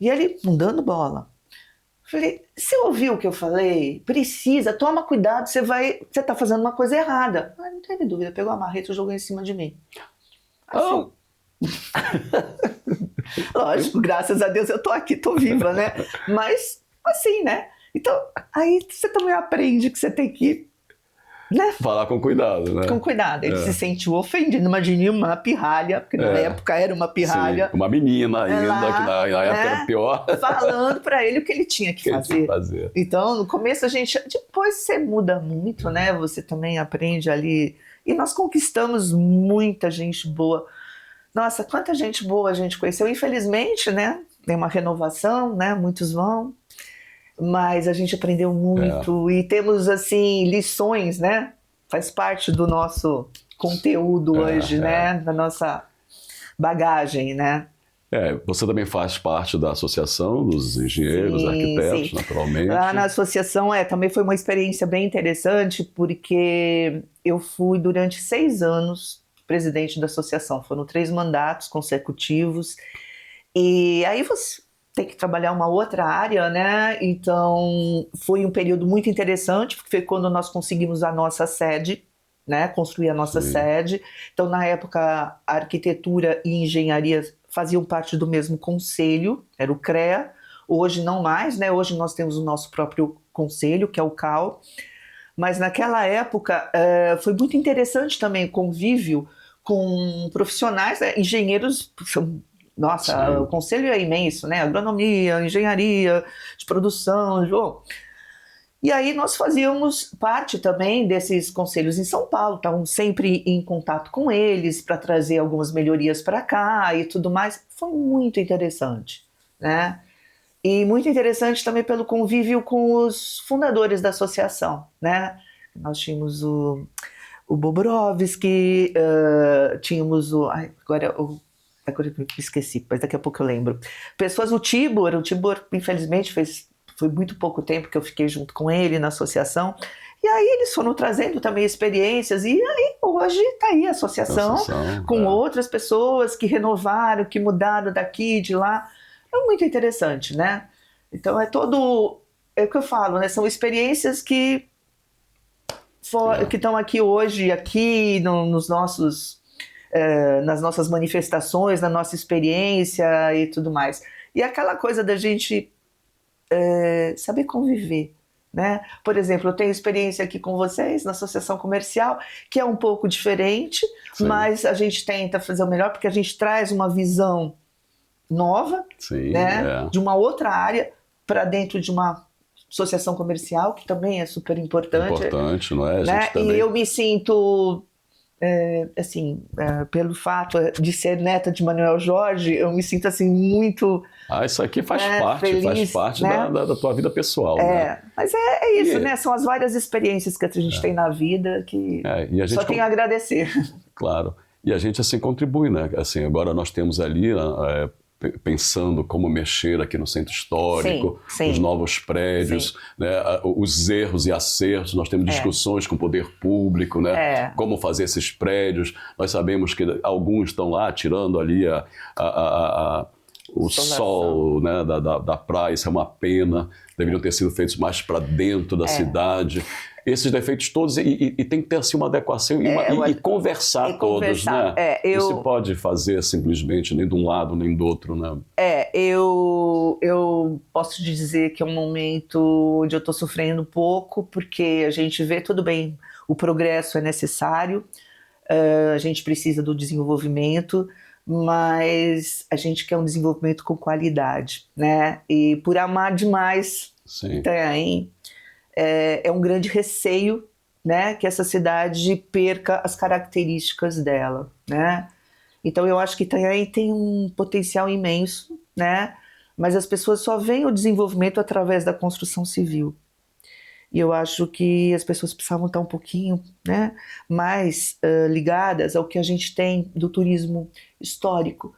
E ele, não dando bola. Falei, você ouviu o que eu falei? Precisa, toma cuidado, você tá fazendo uma coisa errada. Ah, não teve dúvida, pegou a marreta e jogou em cima de mim. Assim. Lógico, graças a Deus eu tô aqui, tô viva, né? Mas, assim, né? Então, aí você também aprende que você tem que, né? Falar com cuidado, né? Com cuidado. Ele se sentiu ofendido. Imagine uma pirralha, porque na época era uma pirralha. Sim, uma menina ainda, lá, que na época era pior. Falando para ele o que ele tinha que fazer. Então, no começo a gente... Depois você muda muito, né? Você também aprende ali. E nós conquistamos muita gente boa. Nossa, quanta gente boa a gente conheceu. Infelizmente, né? Tem uma renovação, né? Muitos vão. Mas a gente aprendeu muito e temos, assim, lições, né? Faz parte do nosso conteúdo hoje, né? Da nossa bagagem, né? Você também faz parte da Associação dos Engenheiros, Arquitetos, naturalmente. Lá na associação, também foi uma experiência bem interessante, porque eu fui durante 6 anos presidente da associação. Foram 3 mandatos consecutivos. E aí você tem que trabalhar uma outra área, né? Então, foi um período muito interessante, porque foi quando nós conseguimos a nossa sede, né? Construir a nossa sede. Então, na época, a arquitetura e engenharia faziam parte do mesmo conselho, era o CREA. Hoje não mais, né? Hoje nós temos o nosso próprio conselho, que é o CAL. Mas naquela época foi muito interessante também o convívio com profissionais, né? Engenheiros. Nossa, o conselho é imenso, né? Agronomia, engenharia, de produção. E aí nós fazíamos parte também desses conselhos em São Paulo, estávamos sempre em contato com eles para trazer algumas melhorias para cá e tudo mais. Foi muito interessante, né? E muito interessante também pelo convívio com os fundadores da associação, né? Nós tínhamos o Bobrovski, tínhamos agora eu me esqueci, mas daqui a pouco eu lembro. Pessoas, o Tibor infelizmente foi muito pouco tempo que eu fiquei junto com ele na associação, e aí eles foram trazendo também experiências, e aí hoje está aí a associação com outras pessoas que renovaram, que mudaram daqui, de lá. É muito interessante, né? Então é o que eu falo, né? São experiências que estão aqui hoje, aqui nos nossos... nas nossas manifestações, na nossa experiência e tudo mais. E aquela coisa da gente saber conviver, né? Por exemplo, eu tenho experiência aqui com vocês na associação comercial, que é um pouco diferente, mas a gente tenta fazer o melhor, porque a gente traz uma visão nova, né? De uma outra área para dentro de uma associação comercial, que também é super importante. Importante, não é? Né? Também... E eu me sinto... pelo fato de ser neta de Manuel Jorge, eu me sinto assim muito... isso aqui faz feliz, parte né? da tua vida pessoal, né? Mas é isso, né? São as várias experiências que a gente tem na vida que e a gente só tem a agradecer. Claro. E a gente assim contribui, né? Assim, agora nós temos ali... pensando como mexer aqui no centro histórico, os novos prédios, né, os erros e acertos, nós temos discussões com o poder público, né, como fazer esses prédios. Nós sabemos que alguns estão lá tirando ali o sol, né, da praia, isso é uma pena, deveriam ter sido feitos mais para dentro da cidade. Esses defeitos todos, e tem que ter assim, uma adequação e conversar todos, né? Não se pode fazer simplesmente nem de um lado nem do outro, né? Eu posso dizer que é um momento onde eu estou sofrendo um pouco, porque a gente vê, tudo bem, o progresso é necessário, a gente precisa do desenvolvimento, mas a gente quer um desenvolvimento com qualidade, né? E por amar demais, tem... É um grande receio, né, que essa cidade perca as características dela, né? Então eu acho que Itanhaém tem um potencial imenso, né? Mas as pessoas só veem o desenvolvimento através da construção civil. E eu acho que as pessoas precisavam estar um pouquinho, né, mais ligadas ao que a gente tem do turismo histórico,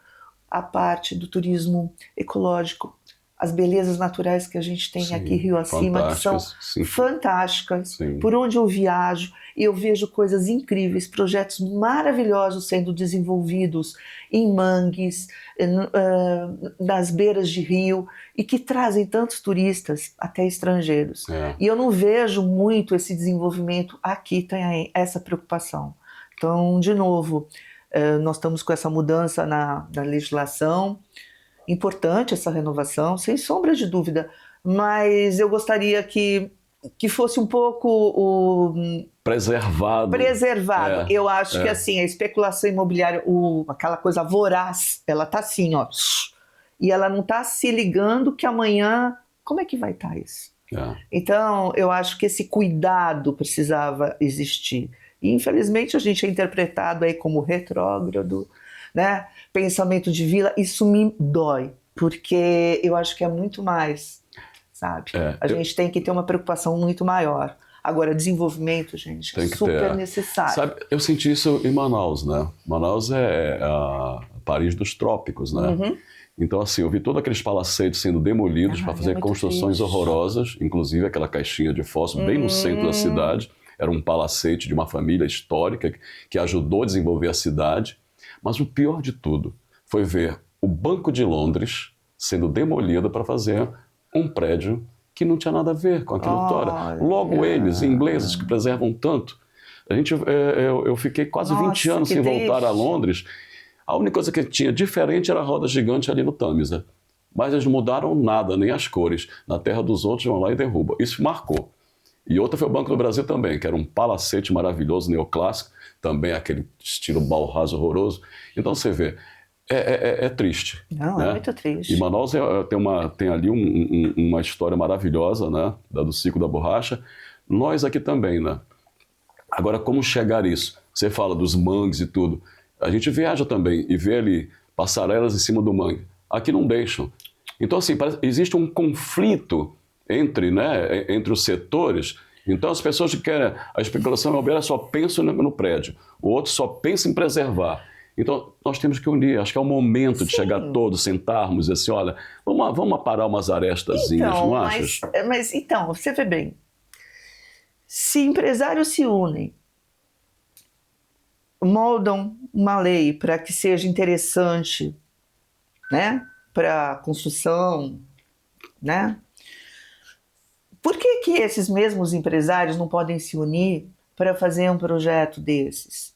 a parte do turismo ecológico, as belezas naturais que a gente tem aqui Rio Acima, que são fantásticas. Por onde eu viajo, eu vejo coisas incríveis, projetos maravilhosos sendo desenvolvidos em mangues, nas beiras de rio, e que trazem tantos turistas, até estrangeiros. E eu não vejo muito esse desenvolvimento aqui, tem essa preocupação. Então, de novo, nós estamos com essa mudança na legislação. Importante essa renovação, sem sombra de dúvida. mas eu gostaria que fosse um pouco Preservado. preservado. Eu acho que assim, a especulação imobiliária, aquela coisa voraz, ela tá assim, ó, e ela não tá se ligando que amanhã, como é que vai estar isso? Então, eu acho que esse cuidado precisava existir. E, infelizmente, a gente é interpretado aí como retrógrado, né? Pensamento de vila, isso me dói, porque eu acho que é muito mais, sabe? A gente tem que ter uma preocupação muito maior. Agora, desenvolvimento, gente, é super necessário. Sabe, eu senti isso em Manaus, né? Manaus é a Paris dos trópicos, né? Uhum. Então, assim, eu vi todos aqueles palacetes sendo demolidos para fazer construções triste. horrorosas, inclusive aquela caixinha de fósforo bem no centro da cidade. Era um palacete de uma família histórica que ajudou a desenvolver a cidade. Mas o pior de tudo foi ver o Banco de Londres sendo demolido para fazer um prédio que não tinha nada a ver com aquela história. Logo eles, ingleses, que preservam tanto. Eu fiquei quase 20 anos sem voltar a Londres. A única coisa que tinha diferente era a roda gigante ali no Tâmisa. Né? Mas eles não mudaram nada, nem as cores. Na terra dos outros vão lá e derrubam. Isso marcou. E outra foi o Banco do Brasil também, que era um palacete maravilhoso, neoclássico, também aquele estilo Bauhaus horroroso. Então você vê, é triste. Não, né? É muito triste. E Manaus tem ali uma história maravilhosa, né? Do ciclo da borracha. Nós aqui também, né? Agora, como chegar a isso? Você fala dos mangues e tudo. A gente viaja também e vê ali passarelas em cima do mangue. Aqui não deixam. Então, assim, existe um conflito entre os setores. Então, as pessoas que querem a especulação imobiliária só pensam no prédio. O outro só pensa em preservar. Então, nós temos que unir. Acho que é o momento de chegar todos, sentarmos e assim, olha, vamos aparar umas arestazinhas, não achas? Mas, então, você vê bem. Se empresários se unem, moldam uma lei para que seja interessante, né, para a construção, né? Por que esses mesmos empresários não podem se unir para fazer um projeto desses,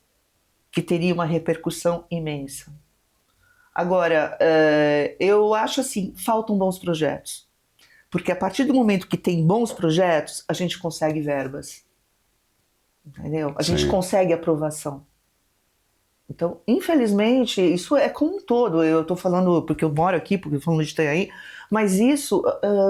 que teria uma repercussão imensa? Agora, eu acho assim, faltam bons projetos, porque a partir do momento que tem bons projetos, a gente consegue verbas, entendeu? A gente consegue aprovação. Então, infelizmente, isso é como um todo. Eu estou falando porque eu moro aqui, porque eu estou falando de Itanhaém, mas isso,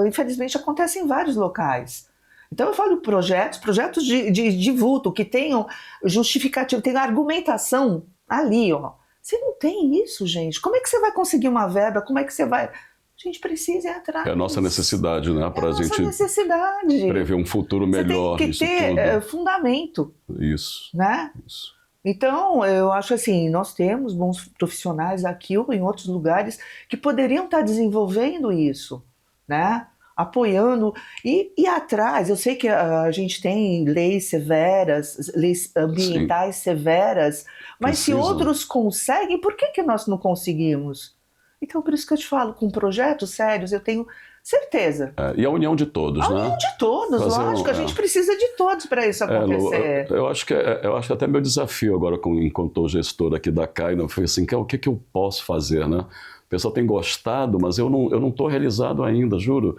infelizmente, acontece em vários locais. Então, eu falo projetos de vulto, que tenham justificativo, tenham argumentação ali, ó. Você não tem isso, gente. Como é que você vai conseguir uma verba? Como é que você vai... A gente precisa ir atrás. É a nossa necessidade, né? Para a gente necessidade. prever um futuro melhor. Você tem que ter fundamento. Isso. Né? Isso. Então, eu acho assim, nós temos bons profissionais aqui ou em outros lugares que poderiam estar desenvolvendo isso, né? Apoiando e atrás. Eu sei que a gente tem leis severas, leis ambientais severas, mas se outros conseguem, por que nós não conseguimos? Então, por isso que eu te falo, com projetos sérios, eu tenho certeza. E a união de todos, né? A união de todos, lógico. A gente precisa de todos para isso acontecer. Eu acho que até meu desafio agora, enquanto gestor aqui da CAI, foi assim, o que eu posso fazer, né? O pessoal tem gostado, mas eu não estou realizado ainda, juro.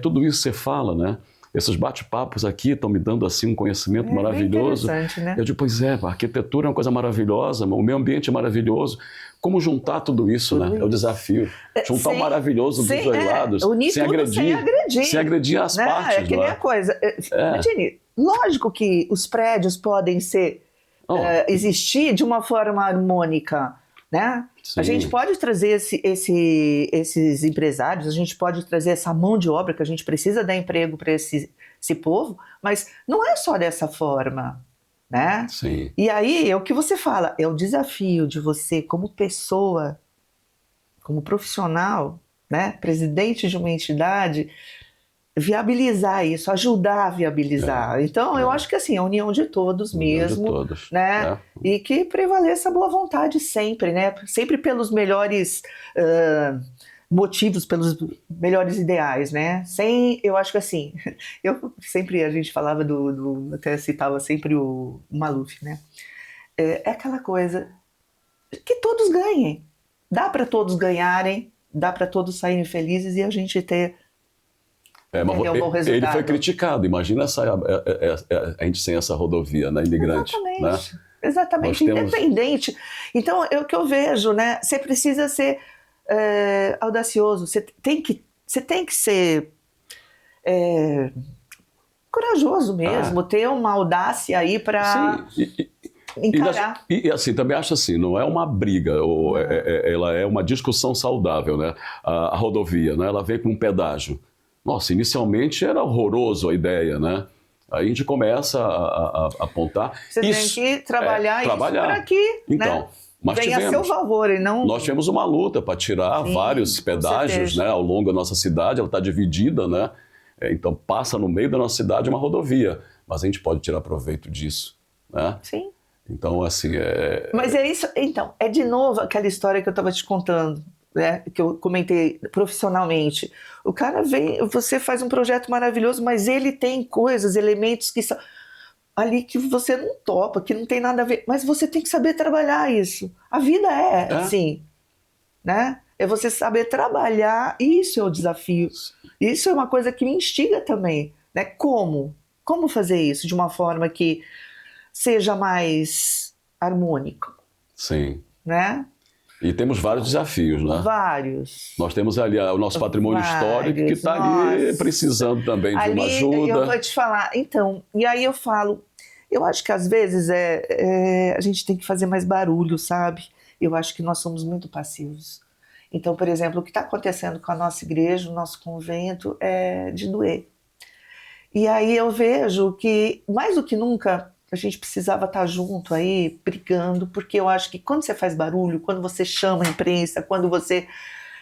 Tudo isso que você fala, né? Esses bate-papos aqui estão me dando assim um conhecimento maravilhoso. Interessante, né? Eu digo, pois a arquitetura é uma coisa maravilhosa, o meio ambiente é maravilhoso. Como juntar tudo isso, né? É o desafio. Juntar o maravilhoso dos dois lados, sem agredir as partes. É que nem a coisa. Imagine, lógico que os prédios podem existir de uma forma harmônica, né? Sim. A gente pode trazer esses empresários, a gente pode trazer essa mão de obra que a gente precisa dar emprego para esse povo, mas não é só dessa forma, né? Sim. E aí, é o que você fala, é o desafio de você, como pessoa, como profissional, né, presidente de uma entidade, viabilizar isso, ajudar a viabilizar. Então, eu acho que assim, a união de todos mesmo, de todos, né? E que prevaleça a boa vontade sempre, né? Sempre pelos melhores motivos, pelos melhores ideais, né? Eu acho que assim, a gente falava até citava sempre o Maluf, né? É aquela coisa que todos ganhem. Dá para todos ganharem, dá para todos saírem felizes e a gente ter Mas ter um bom resultado. ele foi criticado. Imagina a gente sem essa rodovia, né, imigrante. Exatamente. Né? Exatamente, independente. Então, é o que eu vejo, né? Você precisa ser audacioso, você tem que ser corajoso mesmo, ter uma audácia aí para encarar. E assim, também acho assim, não é uma briga, ela é uma discussão saudável, né? A rodovia, né? Ela vem com um pedágio. Nossa, inicialmente era horroroso a ideia, né? Aí a gente começa a apontar. Você tem que trabalhar isso para que, então, né? Mas venha a seu favor e não... Nós tivemos uma luta para tirar vários pedágios, né, ao longo da nossa cidade. Ela está dividida, né? Então passa no meio da nossa cidade uma rodovia, mas a gente pode tirar proveito disso, né? Sim. Então, assim, Mas é isso, então, é de novo aquela história que eu estava te contando, né? Que eu comentei profissionalmente. O cara vem, você faz um projeto maravilhoso, mas ele tem coisas, elementos que são ali que você não topa, que não tem nada a ver, mas você tem que saber trabalhar isso. A vida é assim, né? É você saber trabalhar, isso é o desafio. Isso é uma coisa que me instiga também, né? Como fazer isso de uma forma que seja mais harmônico. Sim. Né? E temos vários desafios, né? Vários. Nós temos ali o nosso patrimônio histórico que está ali precisando também de uma ajuda. Eu vou te falar, então, e aí eu falo, eu acho que às vezes a gente tem que fazer mais barulho, sabe? Eu acho que nós somos muito passivos. Então, por exemplo, o que está acontecendo com a nossa igreja, o nosso convento, é de doer. E aí eu vejo que, mais do que nunca, a gente precisava estar junto aí, brigando, porque eu acho que quando você faz barulho, quando você chama a imprensa, quando você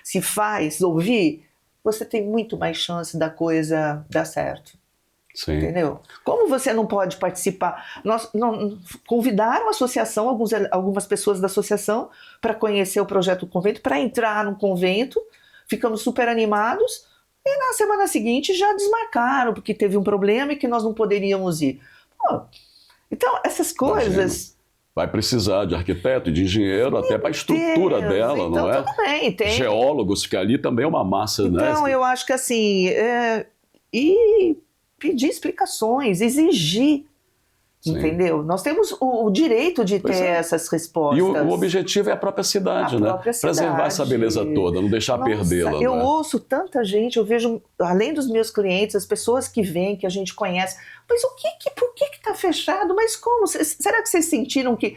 se faz ouvir, você tem muito mais chance da coisa dar certo. Sim. Entendeu? Como você não pode participar? Convidaram a associação, algumas pessoas da associação, para conhecer o projeto do convento, para entrar no convento, ficamos super animados, e na semana seguinte já desmarcaram, porque teve um problema e que nós não poderíamos ir. Pô, então, essas coisas... Imagina. Vai precisar de arquiteto, de engenheiro, até para a estrutura dela, então, não é? Tudo bem, tem. Geólogos, que ali também é uma massa, então, né? Então, eu acho que assim... E pedir explicações, exigir, entendeu? Nós temos o direito de ter essas respostas. E o objetivo é a própria cidade, né? Preservar essa beleza toda, não deixar perdê-la. Eu ouço tanta gente, eu vejo, além dos meus clientes, as pessoas que vêm, que a gente conhece, mas por que está fechado? Mas como? Será que vocês sentiram que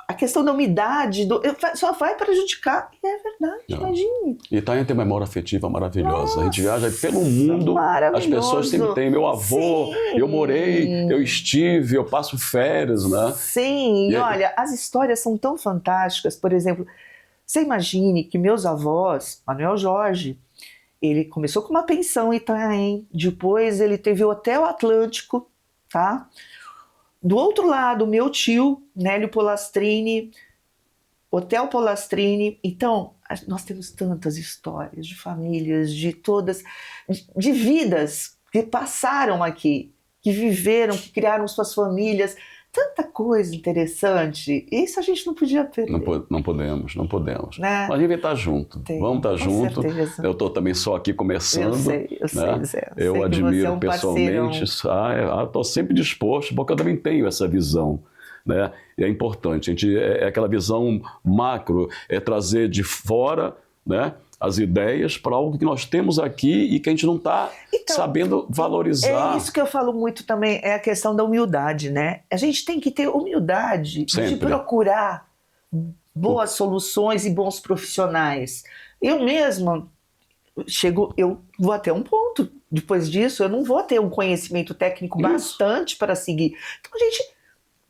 a questão da umidade só vai prejudicar? E é verdade, imagine. E Itanhaém tem uma memória afetiva maravilhosa. Nossa, a gente viaja pelo mundo, as pessoas sempre têm. Meu avô, eu morei, eu estive, eu passo férias, né? Sim, e olha, as histórias são tão fantásticas. Por exemplo, você imagine que meus avós, Manuel Jorge, ele começou com uma pensão em Itanhaém, depois ele teve o Hotel Atlântico, tá? Do outro lado, meu tio, Nélio Polastrini, Hotel Polastrini. Então, nós temos tantas histórias de famílias, de todas, de vidas que passaram aqui, que viveram, que criaram suas famílias. Tanta coisa interessante. Isso a gente não podia perder. Não podemos. Né? Mas a gente vai estar junto. Vamos estar junto. Certeza. Eu estou também só aqui começando. Eu sei, Zé. Eu admiro pessoalmente. Estou sempre disposto, porque eu também tenho essa visão. Né? E é importante. É aquela visão macro, é trazer de fora, né, as ideias para algo que nós temos aqui e que a gente não está sabendo valorizar. É isso que eu falo muito também, é a questão da humildade, né? A gente tem que ter humildade de procurar boas soluções e bons profissionais. Eu mesma eu vou até um ponto. Depois disso, eu não vou ter um conhecimento técnico bastante para seguir. Então, a gente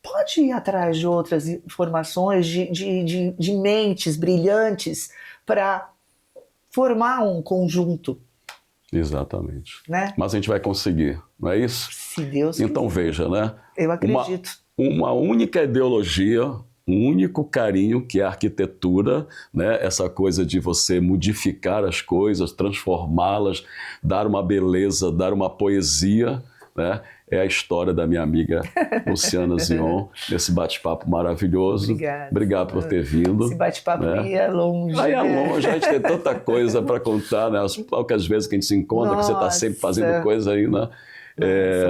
pode ir atrás de outras informações, de mentes brilhantes para formar um conjunto. Exatamente. Né? Mas a gente vai conseguir, não é isso? Se Deus Então quiser. Veja, né? Eu acredito. Uma única ideologia, um único carinho que é a arquitetura, né? Essa coisa de você modificar as coisas, transformá-las, dar uma beleza, dar uma poesia, né? é a história da minha amiga Luciana Zion, nesse bate-papo maravilhoso. Obrigada. Obrigado por ter vindo. Esse bate-papo né? ia longe. Aí é longe, a gente tem tanta coisa para contar, né? As poucas vezes que a gente se encontra, que você está sempre fazendo coisa aí, né?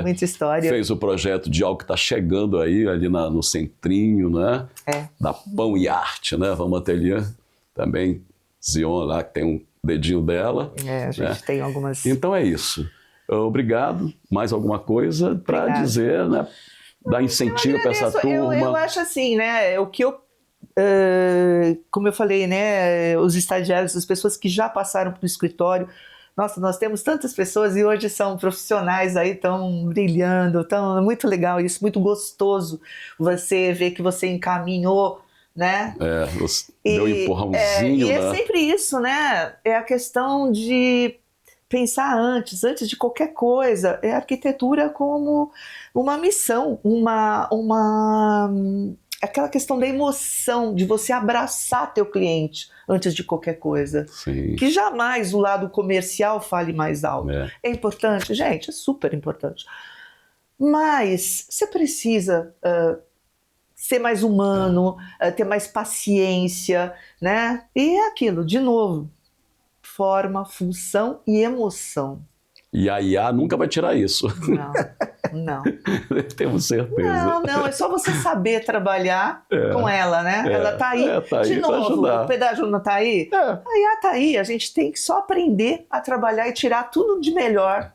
Muita história. Fez o projeto de algo que está chegando aí, ali no centrinho, né? Da Pão e Arte, né? Vamos Ateliê. Também Zion lá, que tem um dedinho dela. A gente tem algumas... Então é isso. Obrigado. Mais alguma coisa para dizer, né? Dar incentivo para essa turma? Eu acho assim, né? O que eu... como eu falei, né? Os estagiários, as pessoas que já passaram para o escritório. Nossa, nós temos tantas pessoas e hoje são profissionais aí, estão brilhando. É muito legal isso, muito gostoso você ver que você encaminhou, né? Deu um empurrãozinho. E é sempre isso, né? É a questão de pensar antes de qualquer coisa. É a arquitetura como uma missão, aquela questão da emoção, de você abraçar teu cliente antes de qualquer coisa. Sim. Que jamais o lado comercial fale mais alto. É importante? Gente, é super importante. Mas você precisa ser mais humano, ter mais paciência, né? E é aquilo, de novo, forma, função e emoção. E a IA nunca vai tirar isso. Não. Temos certeza. Não, é só você saber trabalhar com ela, né? Ela tá aí, tá aí de novo, ajudar. o pedágio não tá aí? A IA tá aí, a gente tem que só aprender a trabalhar e tirar tudo de melhor.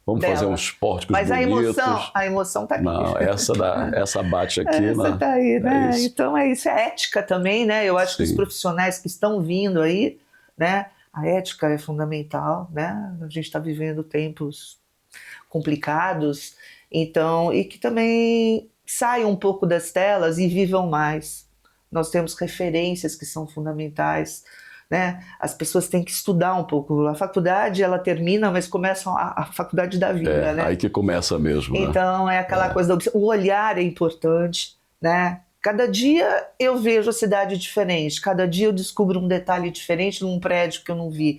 Vamos fazer uns pórticos bonitos. Mas a emoção tá aqui. Não, essa bate aqui. Essa tá aí, né? Então é isso, é ética também, né? Eu acho que os profissionais que estão vindo aí, né? A ética é fundamental, né? A gente está vivendo tempos complicados, então, e que também saiam um pouco das telas e vivam mais. Nós temos referências que são fundamentais, né? As pessoas têm que estudar um pouco. A faculdade, ela termina, mas começa a faculdade da vida, né? Aí que começa mesmo, né? Então, é aquela coisa, o olhar é importante, né? Cada dia eu vejo a cidade diferente, cada dia eu descubro um detalhe diferente num prédio que eu não vi.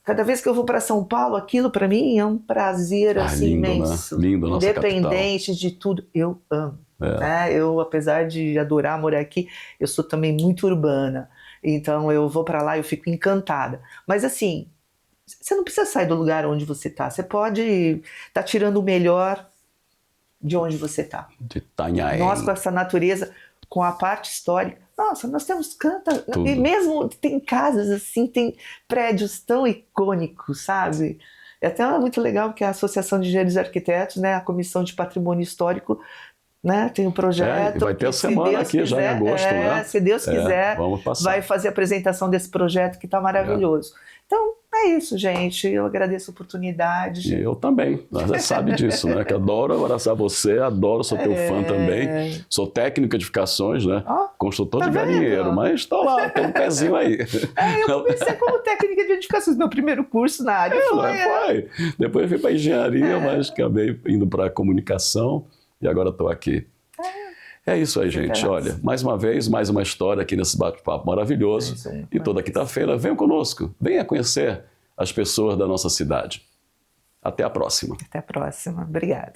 Cada vez que eu vou para São Paulo, aquilo para mim é um prazer assim, lindo, imenso. Né? Lindo, nossa independente capital. de tudo, eu amo. Né? Eu, apesar de adorar morar aqui, eu sou também muito urbana. Então eu vou para lá e eu fico encantada. Mas assim, você não precisa sair do lugar onde você está. Você pode estar tirando o melhor de onde você está. De Itanhaém. Nós com essa natureza, com a parte histórica, nossa, nós temos e mesmo tem casas assim, tem prédios tão icônicos, sabe? É até muito legal porque a Associação de Engenheiros e Arquitetos, né, a Comissão de Patrimônio Histórico, né, tem um projeto. Vai ter a semana aqui já em agosto, né? Se Deus quiser, vamos passar. vai fazer a apresentação desse projeto que está maravilhoso. Então, é isso, gente. Eu agradeço a oportunidade. E eu também. Você sabe disso, né? Que adoro abraçar você, adoro, sou teu fã também. Sou técnico de edificações, né? Construtor de galinheiro, mas estou lá, tem um pezinho aí. Eu comecei como técnica de edificações, meu primeiro curso na área foi. Depois eu fui para engenharia, mas acabei indo para comunicação e agora estou aqui. É isso aí, gente. Olha, mais uma vez, mais uma história aqui nesse bate-papo maravilhoso. E toda quinta-feira, venham conosco. Venha conhecer as pessoas da nossa cidade. Até a próxima. Até a próxima. Obrigada.